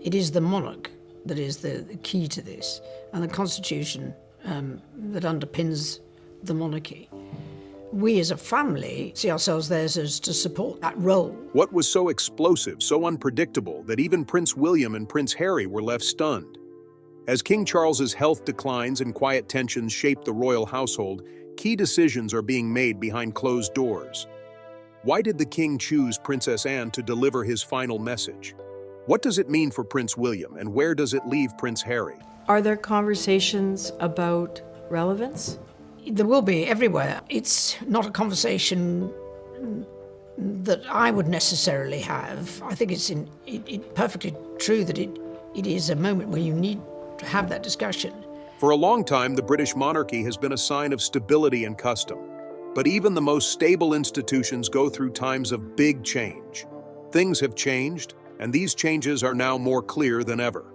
It is the monarch that is the key to this, and the constitution that underpins the monarchy. We as a family see ourselves there as to support that role. What was so explosive, so unpredictable, that even Prince William and Prince Harry were left stunned? As King Charles's health declines and quiet tensions shape the royal household, key decisions are being made behind closed doors. Why did the king choose Princess Anne to deliver his final message? What does it mean for Prince William, and where does it leave Prince Harry? Are there conversations about relevance? There will be everywhere. It's not a conversation that I would necessarily have. I think it's perfectly true that it is a moment where you need to have that discussion. For a long time, the British monarchy has been a sign of stability and custom. But even the most stable institutions go through times of big change. Things have changed, and these changes are now more clear than ever.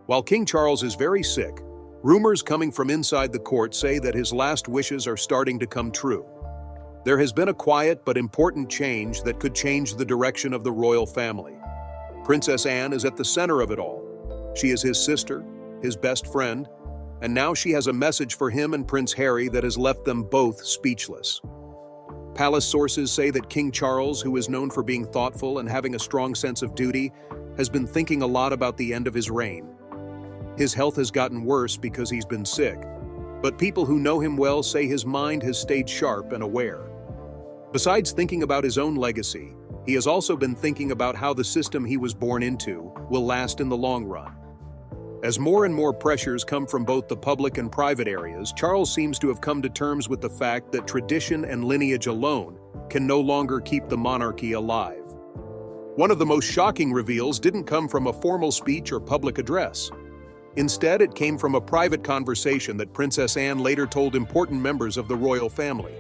While King Charles is very sick, rumors coming from inside the court say that his last wishes are starting to come true. There has been a quiet but important change that could change the direction of the royal family. Princess Anne is at the center of it all. She is his sister, his best friend, and now she has a message for him and Prince Harry that has left them both speechless. Palace sources say that King Charles, who is known for being thoughtful and having a strong sense of duty, has been thinking a lot about the end of his reign. His health has gotten worse because he's been sick, but people who know him well say his mind has stayed sharp and aware. Besides thinking about his own legacy, he has also been thinking about how the system he was born into will last in the long run. As more and more pressures come from both the public and private areas, Charles seems to have come to terms with the fact that tradition and lineage alone can no longer keep the monarchy alive. One of the most shocking reveals didn't come from a formal speech or public address. Instead, it came from a private conversation that Princess Anne later told important members of the royal family.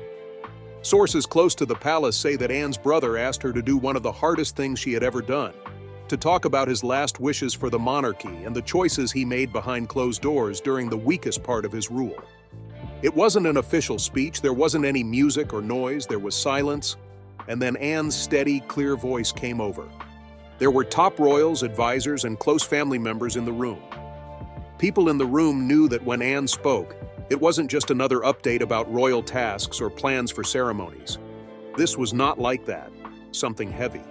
Sources close to the palace say that Anne's brother asked her to do one of the hardest things she had ever done, to talk about his last wishes for the monarchy and the choices he made behind closed doors during the weakest part of his rule. It wasn't an official speech, there wasn't any music or noise, there was silence, and then Anne's steady, clear voice came over. There were top royals, advisors, and close family members in the room. People in the room knew that when Anne spoke, it wasn't just another update about royal tasks or plans for ceremonies. This was not like that, something heavy.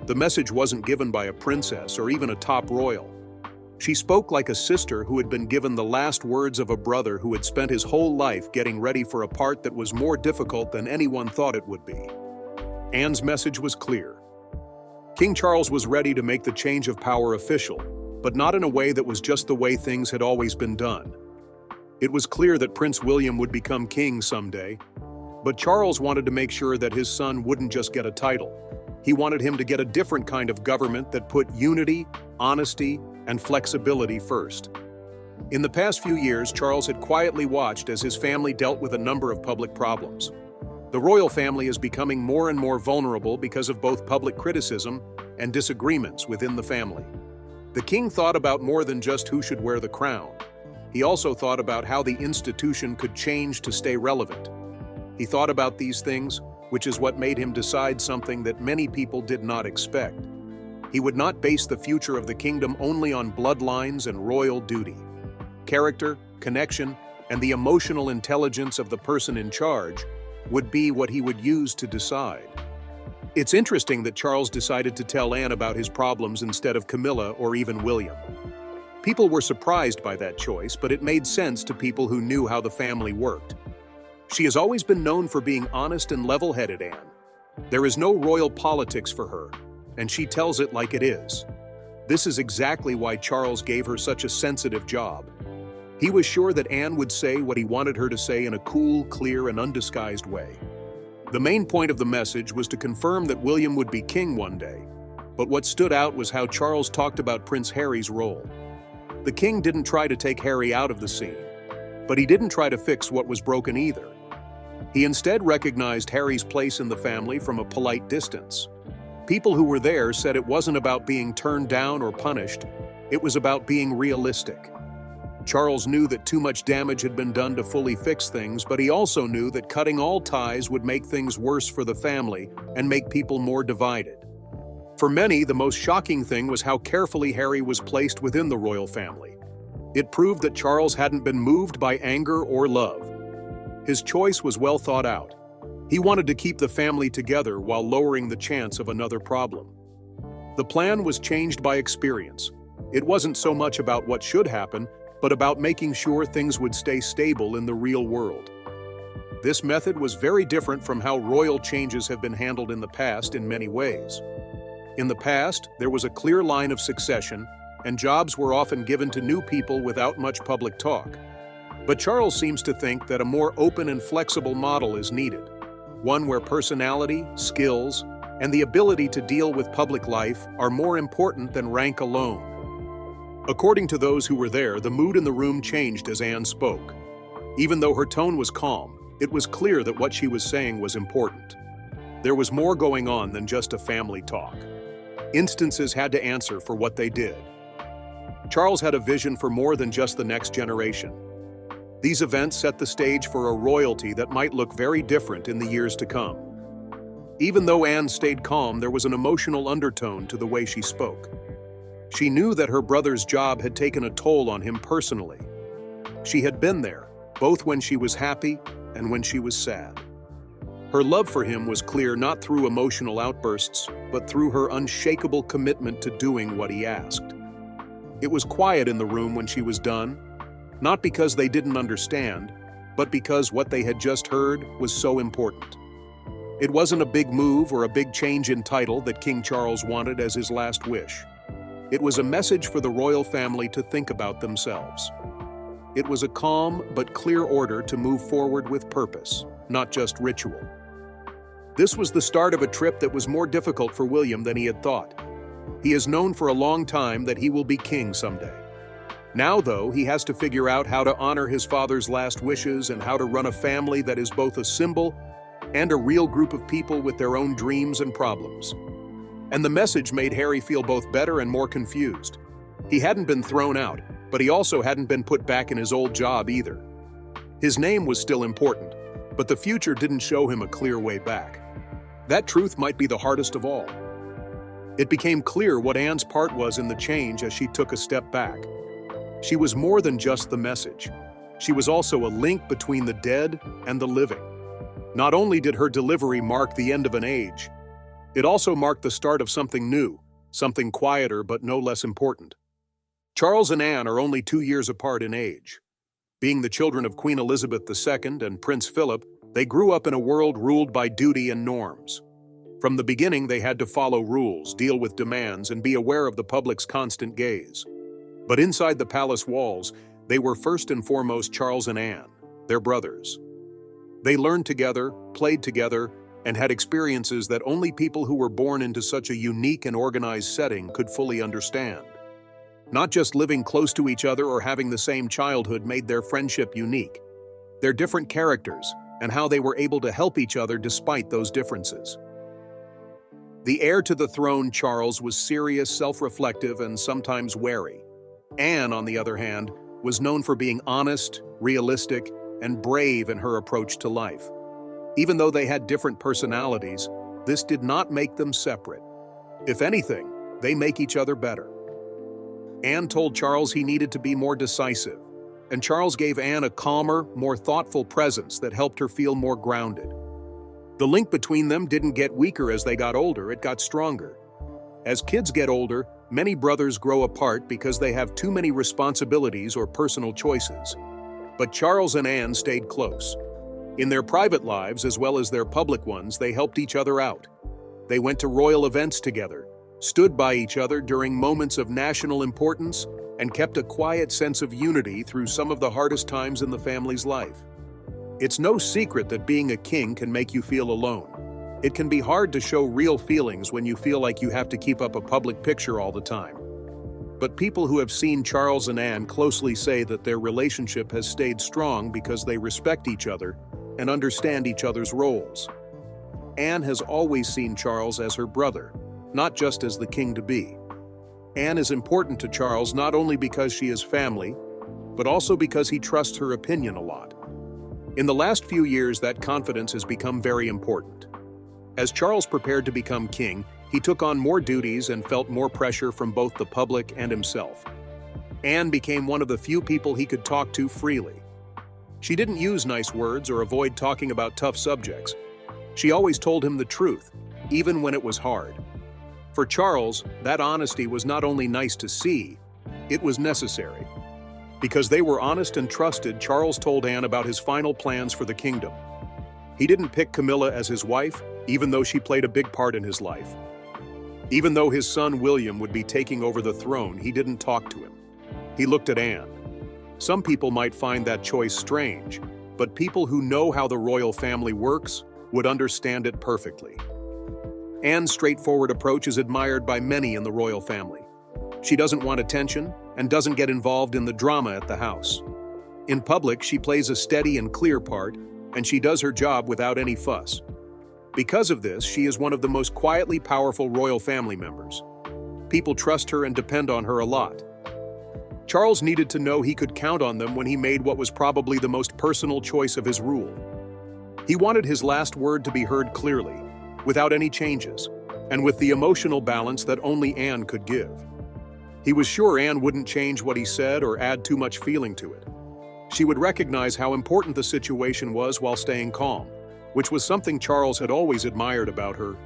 The message wasn't given by a princess or even a top royal. She spoke like a sister who had been given the last words of a brother who had spent his whole life getting ready for a part that was more difficult than anyone thought it would be. Anne's message was clear. King Charles was ready to make the change of power official, but not in a way that was just the way things had always been done. It was clear that Prince William would become king someday, but Charles wanted to make sure that his son wouldn't just get a title. He wanted him to get a different kind of government that put unity, honesty, and flexibility first. In the past few years, Charles had quietly watched as his family dealt with a number of public problems. The royal family is becoming more and more vulnerable because of both public criticism and disagreements within the family. The king thought about more than just who should wear the crown. He also thought about how the institution could change to stay relevant. He thought about these things, which is what made him decide something that many people did not expect. He would not base the future of the kingdom only on bloodlines and royal duty. Character, connection, and the emotional intelligence of the person in charge would be what he would use to decide. It's interesting that Charles decided to tell Anne about his problems instead of Camilla or even William. People were surprised by that choice, but it made sense to people who knew how the family worked. She has always been known for being honest and level-headed, Anne. There is no royal politics for her, and she tells it like it is. This is exactly why Charles gave her such a sensitive job. He was sure that Anne would say what he wanted her to say in a cool, clear, and undisguised way. The main point of the message was to confirm that William would be king one day, but what stood out was how Charles talked about Prince Harry's role. The king didn't try to take Harry out of the scene, but he didn't try to fix what was broken either. He instead recognized Harry's place in the family from a polite distance. People who were there said it wasn't about being turned down or punished, it was about being realistic. Charles knew that too much damage had been done to fully fix things, but he also knew that cutting all ties would make things worse for the family and make people more divided. For many, the most shocking thing was how carefully Harry was placed within the royal family. It proved that Charles hadn't been moved by anger or love. His choice was well thought out. He wanted to keep the family together while lowering the chance of another problem. The plan was changed by experience. It wasn't so much about what should happen, but about making sure things would stay stable in the real world. This method was very different from how royal changes have been handled in the past in many ways. In the past, there was a clear line of succession, and jobs were often given to new people without much public talk. But Charles seems to think that a more open and flexible model is needed, one where personality, skills, and the ability to deal with public life are more important than rank alone. According to those who were there, the mood in the room changed as Anne spoke. Even though her tone was calm, it was clear that what she was saying was important. There was more going on than just a family talk. Instances had to answer for what they did. Charles had a vision for more than just the next generation. These events set the stage for a royalty that might look very different in the years to come. Even though Anne stayed calm, there was an emotional undertone to the way she spoke. She knew that her brother's job had taken a toll on him personally. She had been there, both when she was happy and when she was sad. Her love for him was clear not through emotional outbursts, but through her unshakable commitment to doing what he asked. It was quiet in the room when she was done, not because they didn't understand, but because what they had just heard was so important. It wasn't a big move or a big change in title that King Charles wanted as his last wish. It was a message for the royal family to think about themselves. It was a calm but clear order to move forward with purpose, not just ritual. This was the start of a trip that was more difficult for William than he had thought. He has known for a long time that he will be king someday. Now, though, he has to figure out how to honor his father's last wishes and how to run a family that is both a symbol and a real group of people with their own dreams and problems. And the message made Harry feel both better and more confused. He hadn't been thrown out, but he also hadn't been put back in his old job either. His name was still important, but the future didn't show him a clear way back. That truth might be the hardest of all. It became clear what Anne's part was in the change as she took a step back. She was more than just the message. She was also a link between the dead and the living. Not only did her delivery mark the end of an age, it also marked the start of something new, something quieter but no less important. Charles and Anne are only 2 years apart in age. Being the children of Queen Elizabeth II and Prince Philip, they grew up in a world ruled by duty and norms. From the beginning, they had to follow rules, deal with demands, and be aware of the public's constant gaze. But inside the palace walls, they were first and foremost Charles and Anne, their brothers. They learned together, played together, and had experiences that only people who were born into such a unique and organized setting could fully understand. Not just living close to each other or having the same childhood made their friendship unique. Their different characters, and how they were able to help each other despite those differences. The heir to the throne, Charles, was serious, self-reflective, and sometimes wary. Anne, on the other hand, was known for being honest, realistic, and brave in her approach to life. Even though they had different personalities, this did not make them separate. If anything, they make each other better. Anne told Charles he needed to be more decisive, and Charles gave Anne a calmer, more thoughtful presence that helped her feel more grounded. The link between them didn't get weaker as they got older, it got stronger. As kids get older, many brothers grow apart because they have too many responsibilities or personal choices. But Charles and Anne stayed close. In their private lives as well as their public ones, they helped each other out. They went to royal events together, stood by each other during moments of national importance, and kept a quiet sense of unity through some of the hardest times in the family's life. It's no secret that being a king can make you feel alone. It can be hard to show real feelings when you feel like you have to keep up a public picture all the time. But people who have seen Charles and Anne closely say that their relationship has stayed strong because they respect each other and understand each other's roles. Anne has always seen Charles as her brother, not just as the king-to-be. Anne is important to Charles not only because she is family, but also because he trusts her opinion a lot. In the last few years, that confidence has become very important. As Charles prepared to become king, He took on more duties and felt more pressure from both the public and himself. Anne became one of the few people he could talk to freely. She didn't use nice words or avoid talking about tough subjects. She always told him the truth, even when it was hard. For Charles, that honesty was not only nice to see, it was necessary. Because they were honest and trusted, Charles told Anne about his final plans for the kingdom. He didn't pick Camilla as his wife, even though she played a big part in his life. Even though his son William would be taking over the throne, he didn't talk to him. He looked at Anne. Some people might find that choice strange, but people who know how the royal family works would understand it perfectly. Anne's straightforward approach is admired by many in the royal family. She doesn't want attention and doesn't get involved in the drama at the house. In public, she plays a steady and clear part, and she does her job without any fuss. Because of this, she is one of the most quietly powerful royal family members. People trust her and depend on her a lot. Charles needed to know he could count on them when he made what was probably the most personal choice of his rule. He wanted his last word to be heard clearly, without any changes, and with the emotional balance that only Anne could give. He was sure Anne wouldn't change what he said or add too much feeling to it. She would recognize how important the situation was while staying calm, which was something Charles had always admired about her.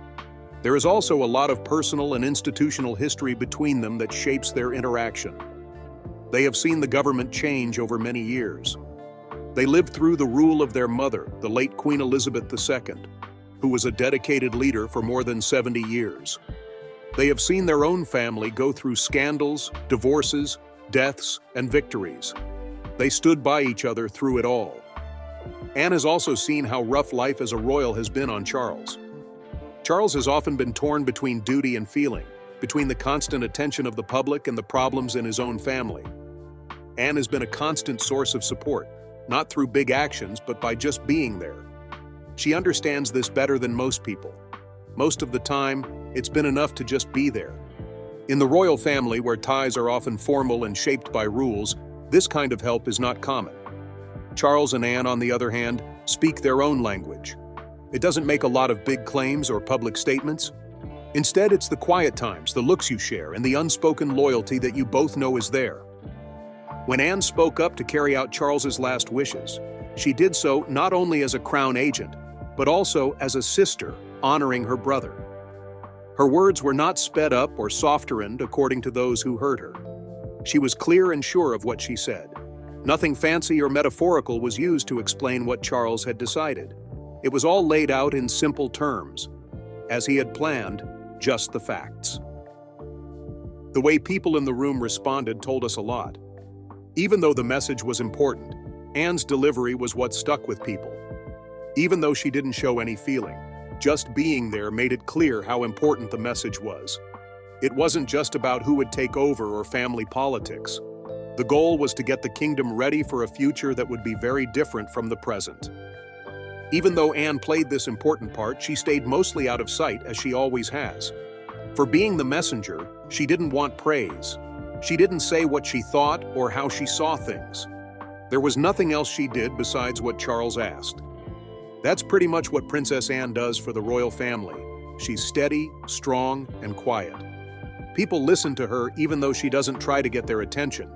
There is also a lot of personal and institutional history between them that shapes their interaction. They have seen the government change over many years. They lived through the rule of their mother, the late Queen Elizabeth II, who was a dedicated leader for more than 70 years. They have seen their own family go through scandals, divorces, deaths, and victories. They stood by each other through it all. Anne has also seen how rough life as a royal has been on Charles. Charles has often been torn between duty and feeling, between the constant attention of the public and the problems in his own family. Anne has been a constant source of support, not through big actions, but by just being there. She understands this better than most people. Most of the time, it's been enough to just be there. In the royal family, where ties are often formal and shaped by rules, this kind of help is not common. Charles and Anne, on the other hand, speak their own language. It doesn't make a lot of big claims or public statements. Instead, it's the quiet times, the looks you share, and the unspoken loyalty that you both know is there. When Anne spoke up to carry out Charles's last wishes, she did so not only as a crown agent, but also as a sister, honoring her brother. Her words were not sped up or softened according to those who heard her. She was clear and sure of what she said. Nothing fancy or metaphorical was used to explain what Charles had decided. It was all laid out in simple terms. As he had planned, just the facts. The way people in the room responded told us a lot. Even though the message was important, Anne's delivery was what stuck with people. Even though she didn't show any feeling, just being there made it clear how important the message was. It wasn't just about who would take over or family politics. The goal was to get the kingdom ready for a future that would be very different from the present. Even though Anne played this important part, she stayed mostly out of sight, as she always has. For being the messenger, she didn't want praise. She didn't say what she thought or how she saw things. There was nothing else she did besides what Charles asked. That's pretty much what Princess Anne does for the royal family. She's steady, strong, and quiet. People listen to her even though she doesn't try to get their attention.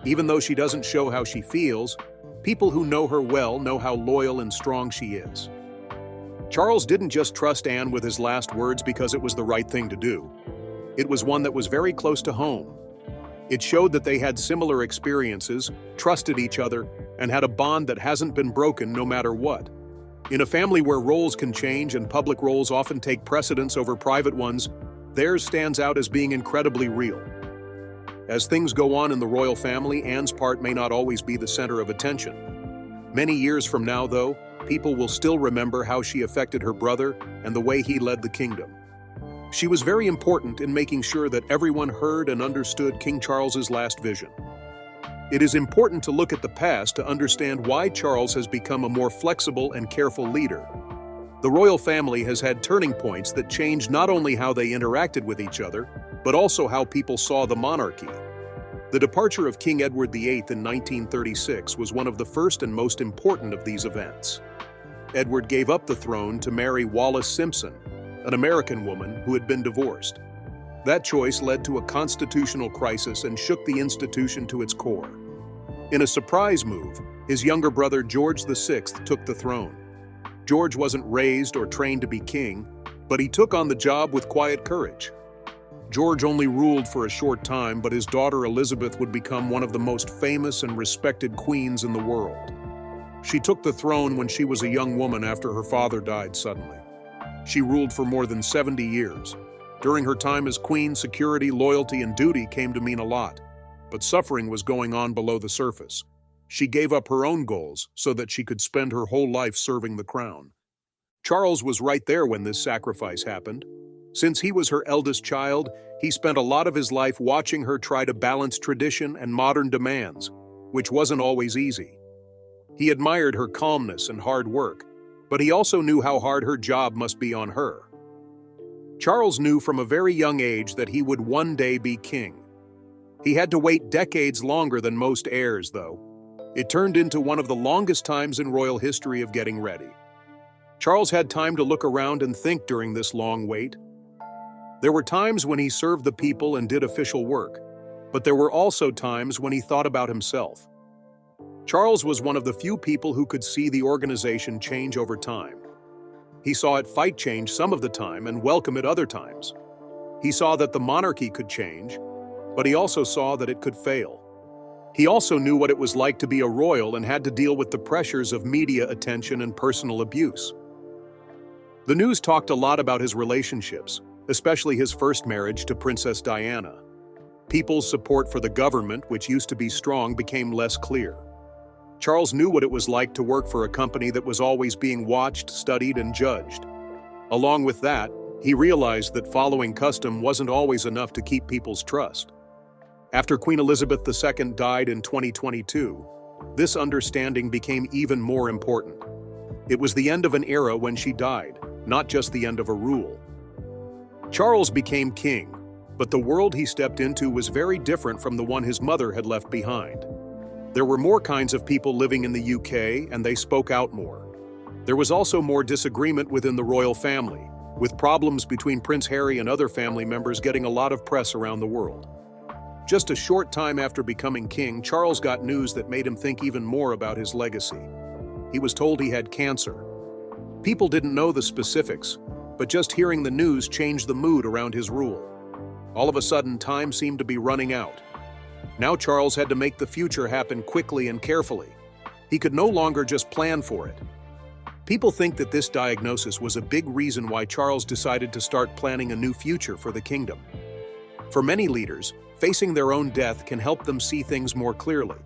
Even though she doesn't show how she feels, people who know her well know how loyal and strong she is. Charles didn't just trust Anne with his last words because it was the right thing to do. It was one that was very close to home. It showed that they had similar experiences, trusted each other, and had a bond that hasn't been broken no matter what. In a family where roles can change and public roles often take precedence over private ones, theirs stands out as being incredibly real. As things go on in the royal family, Anne's part may not always be the center of attention. Many years from now, though, people will still remember how she affected her brother and the way he led the kingdom. She was very important in making sure that everyone heard and understood King Charles's last vision. It is important to look at the past to understand why Charles has become a more flexible and careful leader. The royal family has had turning points that changed not only how they interacted with each other, but also how people saw the monarchy. The departure of King Edward VIII in 1936 was one of the first and most important of these events. Edward gave up the throne to marry Wallis Simpson, an American woman who had been divorced. That choice led to a constitutional crisis and shook the institution to its core. In a surprise move, his younger brother George VI took the throne. George wasn't raised or trained to be king, but he took on the job with quiet courage. George only ruled for a short time, but his daughter Elizabeth would become one of the most famous and respected queens in the world. She took the throne when she was a young woman after her father died suddenly. She ruled for more than 70 years. During her time as queen, security, loyalty, and duty came to mean a lot, but suffering was going on below the surface. She gave up her own goals so that she could spend her whole life serving the crown. Charles was right there when this sacrifice happened. Since he was her eldest child, he spent a lot of his life watching her try to balance tradition and modern demands, which wasn't always easy. He admired her calmness and hard work, but he also knew how hard her job must be on her. Charles knew from a very young age that he would one day be king. He had to wait decades longer than most heirs, though. It turned into one of the longest times in royal history of getting ready. Charles had time to look around and think during this long wait. There were times when he served the people and did official work, but there were also times when he thought about himself. Charles was one of the few people who could see the organization change over time. He saw it fight change some of the time and welcome it other times. He saw that the monarchy could change, but he also saw that it could fail. He also knew what it was like to be a royal and had to deal with the pressures of media attention and personal abuse. The news talked a lot about his relationships, especially his first marriage to Princess Diana. People's support for the government, which used to be strong, became less clear. Charles knew what it was like to work for a company that was always being watched, studied, and judged. Along with that, he realized that following custom wasn't always enough to keep people's trust. After Queen Elizabeth II died in 2022, this understanding became even more important. It was the end of an era when she died, not just the end of a rule. Charles became king, but the world he stepped into was very different from the one his mother had left behind. There were more kinds of people living in the UK, and they spoke out more. There was also more disagreement within the royal family, with problems between Prince Harry and other family members getting a lot of press around the world. Just a short time after becoming king, Charles got news that made him think even more about his legacy. He was told he had cancer. People didn't know the specifics, but just hearing the news changed the mood around his rule. All of a sudden, time seemed to be running out. Now Charles had to make the future happen quickly and carefully. He could no longer just plan for it. People think that this diagnosis was a big reason why Charles decided to start planning a new future for the kingdom. For many leaders, facing their own death can help them see things more clearly.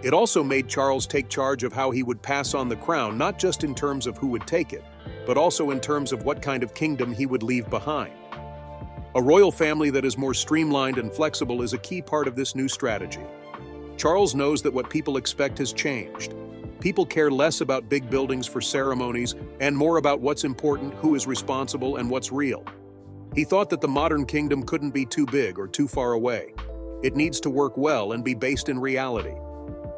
It also made Charles take charge of how he would pass on the crown, not just in terms of who would take it, but also in terms of what kind of kingdom he would leave behind. A royal family that is more streamlined and flexible is a key part of this new strategy. Charles knows that what people expect has changed. People care less about big buildings for ceremonies and more about what's important, who is responsible, and what's real. He thought that the modern kingdom couldn't be too big or too far away. It needs to work well and be based in reality.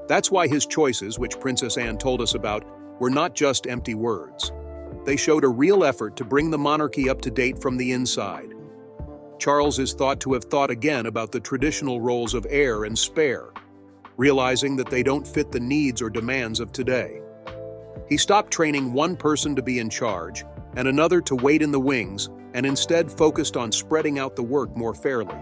That's why his choices, which Princess Anne told us about, were not just empty words. They showed a real effort to bring the monarchy up to date from the inside. Charles is thought to have thought again about the traditional roles of heir and spare, realizing that they don't fit the needs or demands of today. He stopped training one person to be in charge and another to wait in the wings, and instead focused on spreading out the work more fairly.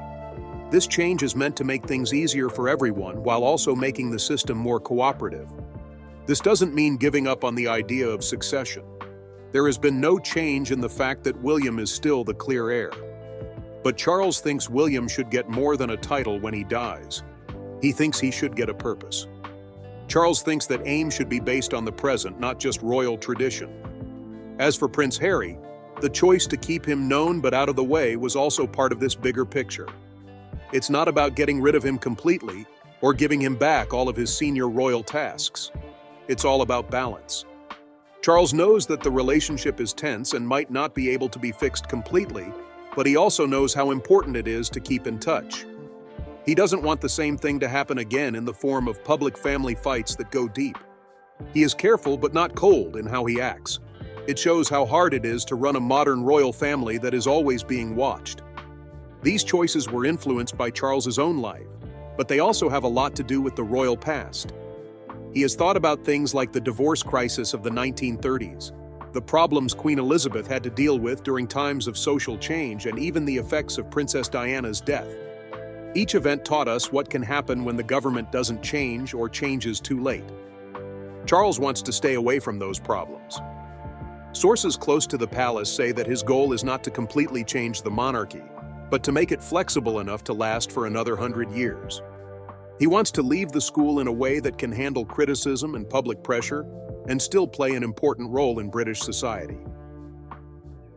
This change is meant to make things easier for everyone while also making the system more cooperative. This doesn't mean giving up on the idea of succession. There has been no change in the fact that William is still the clear heir. But Charles thinks William should get more than a title when he dies. He thinks he should get a purpose. Charles thinks that aim should be based on the present, not just royal tradition. As for Prince Harry, the choice to keep him known but out of the way was also part of this bigger picture. It's not about getting rid of him completely or giving him back all of his senior royal tasks. It's all about balance. Charles knows that the relationship is tense and might not be able to be fixed completely, but he also knows how important it is to keep in touch. He doesn't want the same thing to happen again in the form of public family fights that go deep. He is careful but not cold in how he acts. It shows how hard it is to run a modern royal family that is always being watched. These choices were influenced by Charles's own life, but they also have a lot to do with the royal past. He has thought about things like the divorce crisis of the 1930s, the problems Queen Elizabeth had to deal with during times of social change, and even the effects of Princess Diana's death. Each event taught us what can happen when the government doesn't change or changes too late. Charles wants to stay away from those problems. Sources close to the palace say that his goal is not to completely change the monarchy, but to make it flexible enough to last for another 100 years. He wants to leave the school in a way that can handle criticism and public pressure and still play an important role in British society.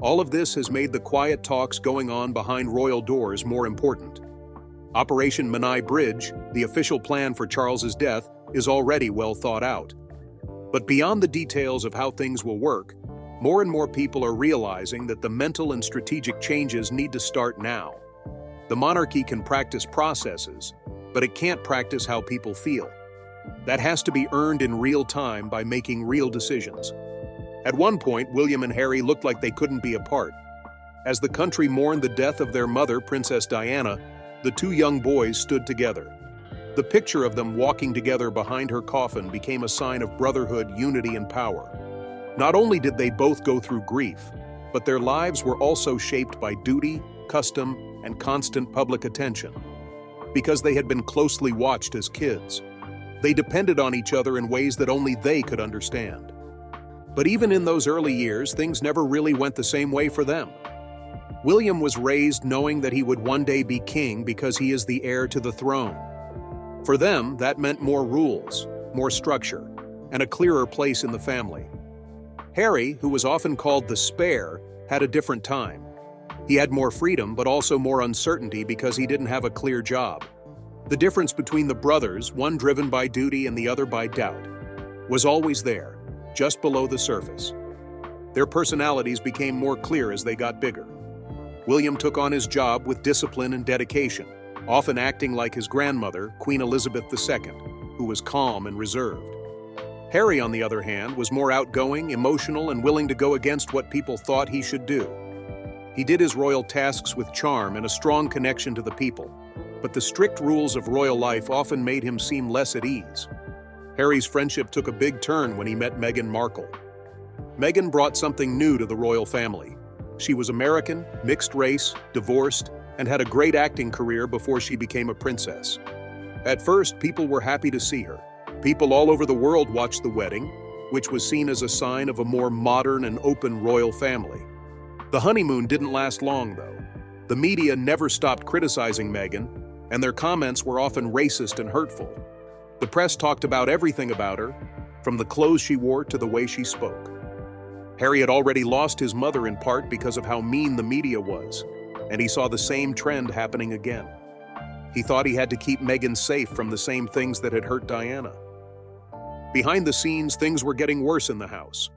All of this has made the quiet talks going on behind royal doors more important. Operation Menai Bridge, the official plan for Charles's death, is already well thought out. But beyond the details of how things will work, more and more people are realizing that the mental and strategic changes need to start now. The monarchy can practice processes, but it can't practice how people feel. That has to be earned in real time by making real decisions. At one point, William and Harry looked like they couldn't be apart. As the country mourned the death of their mother, Princess Diana, the two young boys stood together. The picture of them walking together behind her coffin became a sign of brotherhood, unity, and power. Not only did they both go through grief, but their lives were also shaped by duty, custom, and constant public attention. Because they had been closely watched as kids, they depended on each other in ways that only they could understand. But even in those early years, things never really went the same way for them. William was raised knowing that he would one day be king because he is the heir to the throne. For them, that meant more rules, more structure, and a clearer place in the family. Harry, who was often called the spare, had a different time. He had more freedom, but also more uncertainty because he didn't have a clear job. The difference between the brothers, one driven by duty and the other by doubt, was always there, just below the surface. Their personalities became more clear as they got bigger. William took on his job with discipline and dedication, often acting like his grandmother, Queen Elizabeth II, who was calm and reserved. Harry, on the other hand, was more outgoing, emotional, and willing to go against what people thought he should do. He did his royal tasks with charm and a strong connection to the people, but the strict rules of royal life often made him seem less at ease. Harry's friendship took a big turn when he met Meghan Markle. Meghan brought something new to the royal family. She was American, mixed race, divorced, and had a great acting career before she became a princess. At first, people were happy to see her. People all over the world watched the wedding, which was seen as a sign of a more modern and open royal family. The honeymoon didn't last long, though. The media never stopped criticizing Meghan, and their comments were often racist and hurtful. The press talked about everything about her, from the clothes she wore to the way she spoke. Harry had already lost his mother in part because of how mean the media was, and he saw the same trend happening again. He thought he had to keep Meghan safe from the same things that had hurt Diana. Behind the scenes, things were getting worse in the house.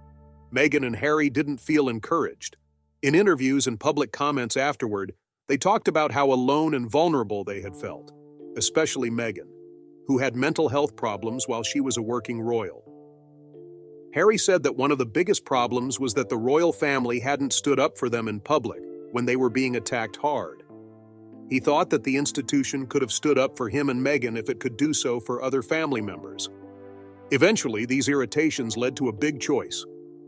Meghan and Harry didn't feel encouraged. In interviews and public comments afterward, they talked about how alone and vulnerable they had felt, especially Meghan, who had mental health problems while she was a working royal. Harry said that one of the biggest problems was that the royal family hadn't stood up for them in public when they were being attacked hard. He thought that the institution could have stood up for him and Meghan if it could do so for other family members. Eventually, these irritations led to a big choice.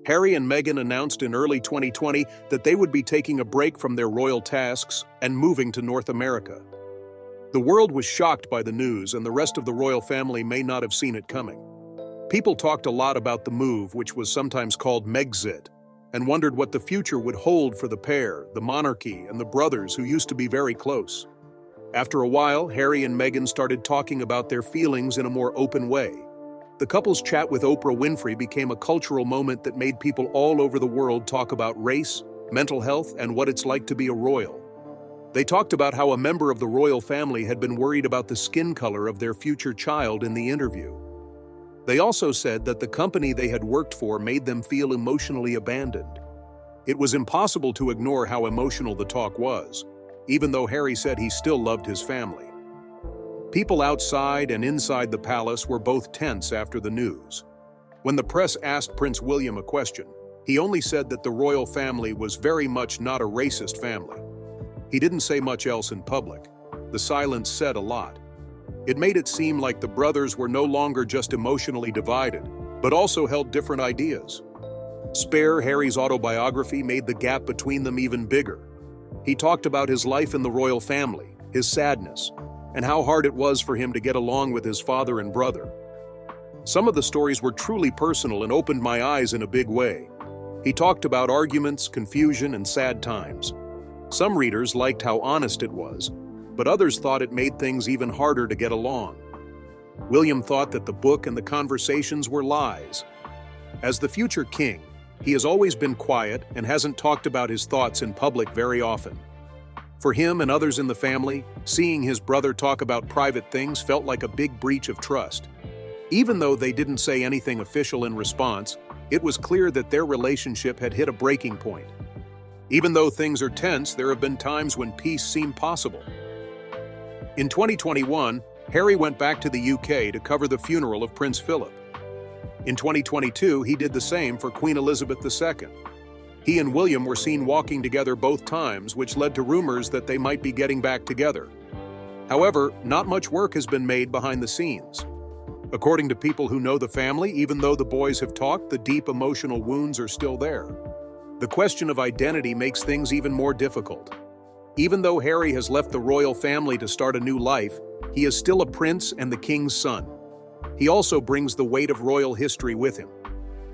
Harry and Meghan announced in early 2020 that they would be taking a break from their royal tasks and moving to North America. The world was shocked by the news, and the rest of the royal family may not have seen it coming. People talked a lot about the move, which was sometimes called Megxit, and wondered what the future would hold for the pair, the monarchy, and the brothers who used to be very close. After a while, Harry and Meghan started talking about their feelings in a more open way. The couple's chat with Oprah Winfrey became a cultural moment that made people all over the world talk about race, mental health, and what it's like to be a royal. They talked about how a member of the royal family had been worried about the skin color of their future child in the interview. They also said that the company they had worked for made them feel emotionally abandoned. It was impossible to ignore how emotional the talk was, even though Harry said he still loved his family. People outside and inside the palace were both tense after the news. When the press asked Prince William a question, He only said that the royal family was very much not a racist family. He didn't say much else in public. The silence said a lot. It made it seem like the brothers were no longer just emotionally divided, but also held different ideas. Spare Harry's autobiography made the gap between them even bigger. He talked about his life in the royal family, his sadness, and how hard it was for him to get along with his father and brother. Some of the stories were truly personal and opened my eyes in a big way. He talked about arguments, confusion, and sad times. Some readers liked how honest it was, but others thought it made things even harder to get along. William thought that the book and the conversations were lies. As the future king, he has always been quiet and hasn't talked about his thoughts in public very often. For him and others in the family, seeing his brother talk about private things felt like a big breach of trust. Even though they didn't say anything official in response, it was clear that their relationship had hit a breaking point. Even though things are tense, there have been times when peace seemed possible. In 2021, Harry went back to the UK to cover the funeral of Prince Philip. In 2022, he did the same for Queen Elizabeth II. He and William were seen walking together both times, which led to rumors that they might be getting back together. However, not much work has been made behind the scenes. According to people who know the family, even though the boys have talked, the deep emotional wounds are still there. The question of identity makes things even more difficult. Even though Harry has left the royal family to start a new life, he is still a prince and the king's son. He also brings the weight of royal history with him.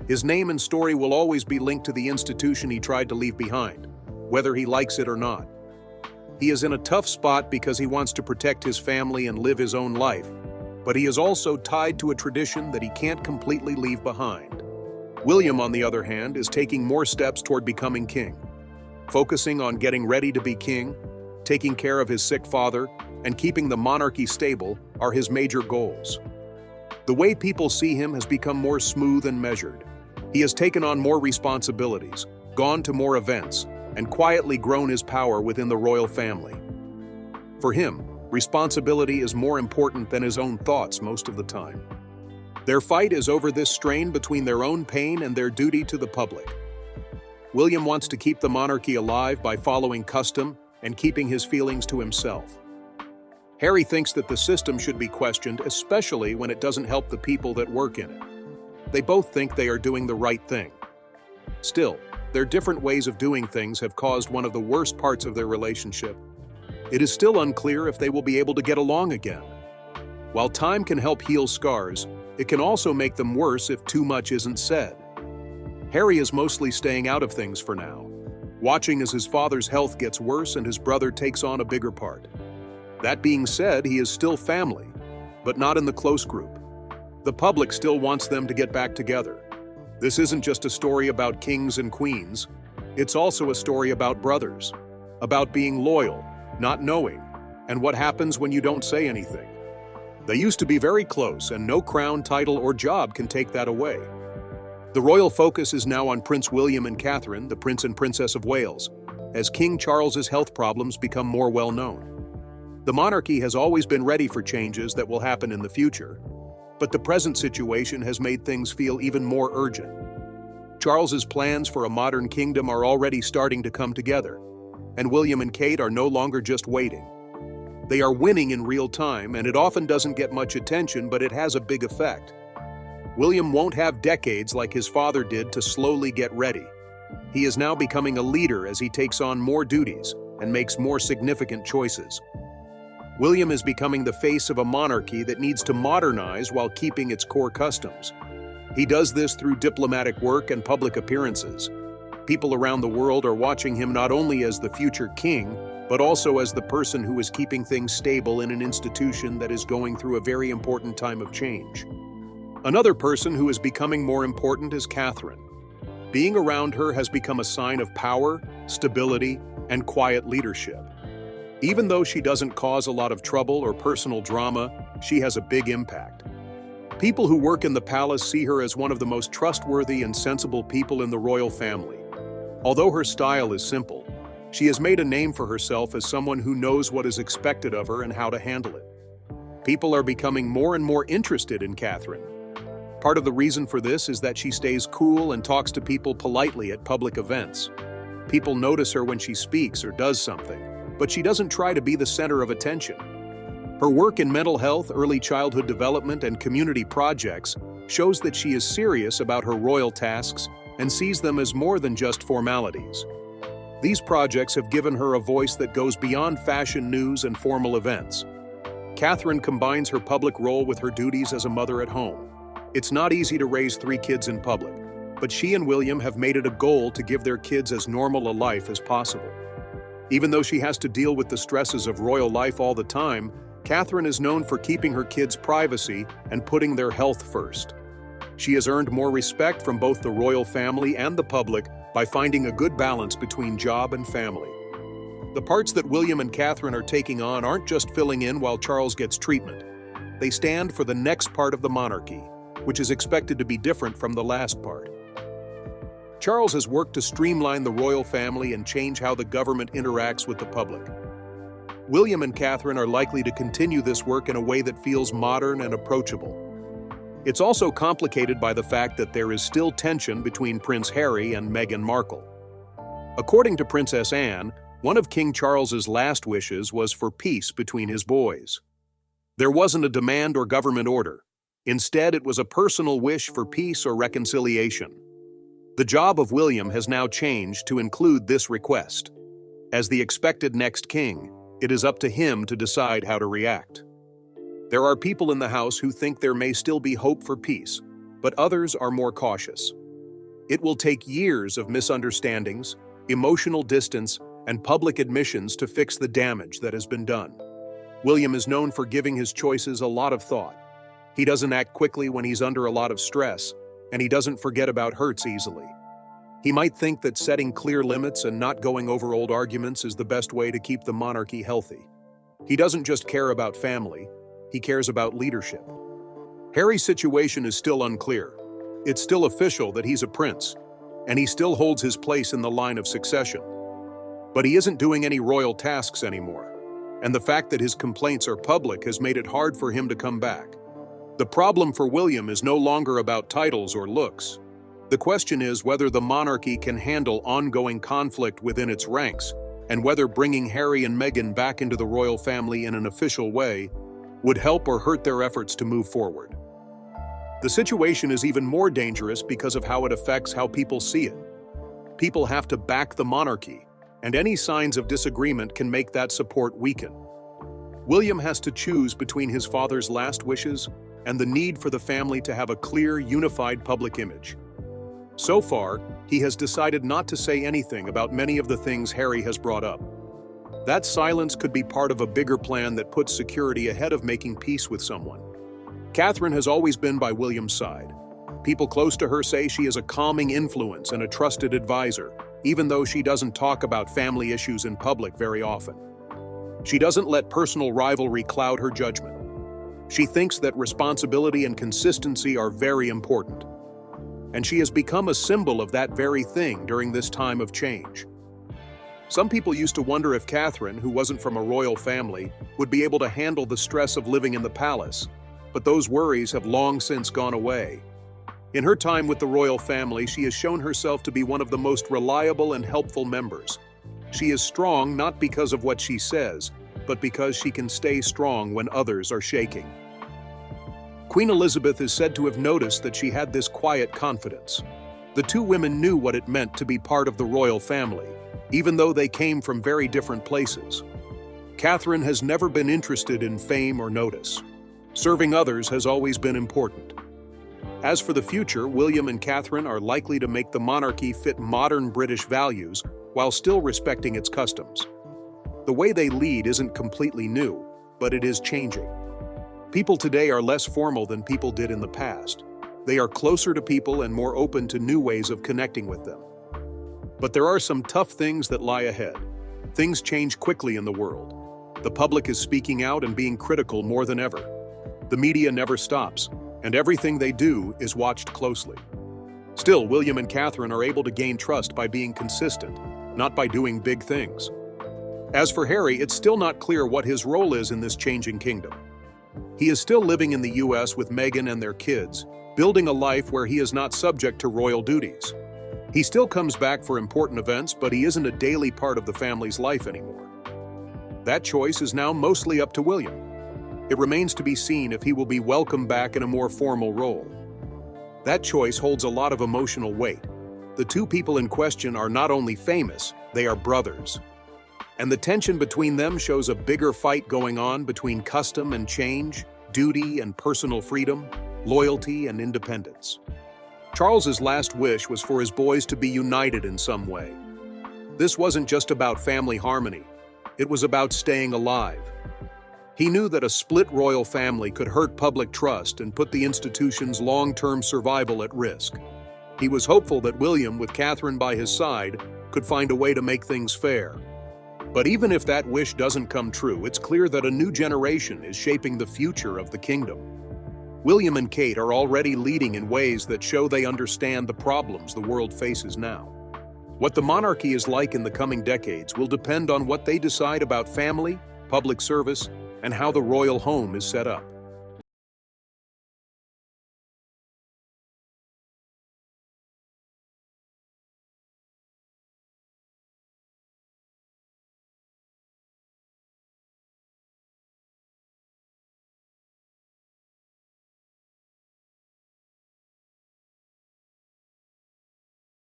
His name and story will always be linked to the institution he tried to leave behind, whether he likes it or not. He is in a tough spot because he wants to protect his family and live his own life, but he is also tied to a tradition that he can't completely leave behind. William, on the other hand, is taking more steps toward becoming king. Focusing on getting ready to be king, taking care of his sick father, and keeping the monarchy stable are his major goals. The way people see him has become more smooth and measured. He has taken on more responsibilities, gone to more events, and quietly grown his power within the royal family. For him, responsibility is more important than his own thoughts most of the time. Their fight is over this strain between their own pain and their duty to the public. William wants to keep the monarchy alive by following custom and keeping his feelings to himself. Harry thinks that the system should be questioned, especially when it doesn't help the people that work in it. They both think they are doing the right thing. Still, their different ways of doing things have caused one of the worst parts of their relationship. It is still unclear if they will be able to get along again. While time can help heal scars, it can also make them worse if too much isn't said. Harry is mostly staying out of things for now, watching as his father's health gets worse and his brother takes on a bigger part. That being said, he is still family, but not in the close group. The public still wants them to get back together. This isn't just a story about kings and queens, it's also a story about brothers, about being loyal, not knowing, and what happens when you don't say anything. They used to be very close, and no crown, title, or job can take that away. The royal focus is now on Prince William and Catherine, the Prince and Princess of Wales, as King Charles's health problems become more well-known. The monarchy has always been ready for changes that will happen in the future, but the present situation has made things feel even more urgent. Charles's plans for a modern kingdom are already starting to come together, and William and Kate are no longer just waiting. They are winning in real time, and it often doesn't get much attention, but it has a big effect. William won't have decades like his father did to slowly get ready. He is now becoming a leader as he takes on more duties and makes more significant choices. William is becoming the face of a monarchy that needs to modernize while keeping its core customs. He does this through diplomatic work and public appearances. People around the world are watching him not only as the future king, but also as the person who is keeping things stable in an institution that is going through a very important time of change. Another person who is becoming more important is Catherine. Being around her has become a sign of power, stability, and quiet leadership. Even though she doesn't cause a lot of trouble or personal drama, she has a big impact. People who work in the palace see her as one of the most trustworthy and sensible people in the royal family. Although her style is simple, she has made a name for herself as someone who knows what is expected of her and how to handle it. People are becoming more and more interested in Catherine. Part of the reason for this is that she stays cool and talks to people politely at public events. People notice her when she speaks or does something, but she doesn't try to be the center of attention. Her work in mental health, early childhood development, and community projects shows that she is serious about her royal tasks and sees them as more than just formalities. These projects have given her a voice that goes beyond fashion news and formal events. Catherine combines her public role with her duties as a mother at home. It's not easy to raise 3 kids in public, but she and William have made it a goal to give their kids as normal a life as possible. Even though she has to deal with the stresses of royal life all the time, Catherine is known for keeping her kids' privacy and putting their health first. She has earned more respect from both the royal family and the public by finding a good balance between job and family. The parts that William and Catherine are taking on aren't just filling in while Charles gets treatment. They stand for the next part of the monarchy, which is expected to be different from the last part. Charles has worked to streamline the royal family and change how the government interacts with the public. William and Catherine are likely to continue this work in a way that feels modern and approachable. It's also complicated by the fact that there is still tension between Prince Harry and Meghan Markle. According to Princess Anne, one of King Charles's last wishes was for peace between his boys. There wasn't a demand or government order. Instead, it was a personal wish for peace or reconciliation. The job of William has now changed to include this request. As the expected next king, it is up to him to decide how to react. There are people in the house who think there may still be hope for peace, but others are more cautious. It will take years of misunderstandings, emotional distance, and public admissions to fix the damage that has been done. William is known for giving his choices a lot of thought. He doesn't act quickly when he's under a lot of stress, and he doesn't forget about hurts easily. He might think that setting clear limits and not going over old arguments is the best way to keep the monarchy healthy. He doesn't just care about family, he cares about leadership. Harry's situation is still unclear. It's still official that he's a prince, and he still holds his place in the line of succession. But he isn't doing any royal tasks anymore, and the fact that his complaints are public has made it hard for him to come back. The problem for William is no longer about titles or looks. The question is whether the monarchy can handle ongoing conflict within its ranks, and whether bringing Harry and Meghan back into the royal family in an official way would help or hurt their efforts to move forward. The situation is even more dangerous because of how it affects how people see it. People have to back the monarchy, and any signs of disagreement can make that support weaken. William has to choose between his father's last wishes and the need for the family to have a clear, unified public image. So far, he has decided not to say anything about many of the things Harry has brought up. That silence could be part of a bigger plan that puts security ahead of making peace with someone. Catherine has always been by William's side. People close to her say she is a calming influence and a trusted advisor, even though she doesn't talk about family issues in public very often. She doesn't let personal rivalry cloud her judgment. She thinks that responsibility and consistency are very important. And she has become a symbol of that very thing during this time of change. Some people used to wonder if Catherine, who wasn't from a royal family, would be able to handle the stress of living in the palace, but those worries have long since gone away. In her time with the royal family, she has shown herself to be one of the most reliable and helpful members. She is strong not because of what she says, but because she can stay strong when others are shaking. Queen Elizabeth is said to have noticed that she had this quiet confidence. The two women knew what it meant to be part of the royal family, even though they came from very different places. Catherine has never been interested in fame or notice. Serving others has always been important. As for the future, William and Catherine are likely to make the monarchy fit modern British values while still respecting its customs. The way they lead isn't completely new, but it is changing. People today are less formal than people did in the past. They are closer to people and more open to new ways of connecting with them. But there are some tough things that lie ahead. Things change quickly in the world. The public is speaking out and being critical more than ever. The media never stops, and everything they do is watched closely. Still, William and Catherine are able to gain trust by being consistent, not by doing big things. As for Harry, it's still not clear what his role is in this changing kingdom. He is still living in the US with Meghan and their kids, building a life where he is not subject to royal duties. He still comes back for important events, but he isn't a daily part of the family's life anymore. That choice is now mostly up to William. It remains to be seen if he will be welcomed back in a more formal role. That choice holds a lot of emotional weight. The two people in question are not only famous, they are brothers. And the tension between them shows a bigger fight going on between custom and change, duty and personal freedom, loyalty and independence. Charles's last wish was for his boys to be united in some way. This wasn't just about family harmony. It was about staying alive. He knew that a split royal family could hurt public trust and put the institution's long-term survival at risk. He was hopeful that William, with Catherine by his side, could find a way to make things fair. But even if that wish doesn't come true, it's clear that a new generation is shaping the future of the kingdom. William and Kate are already leading in ways that show they understand the problems the world faces now. What the monarchy is like in the coming decades will depend on what they decide about family, public service, and how the royal home is set up.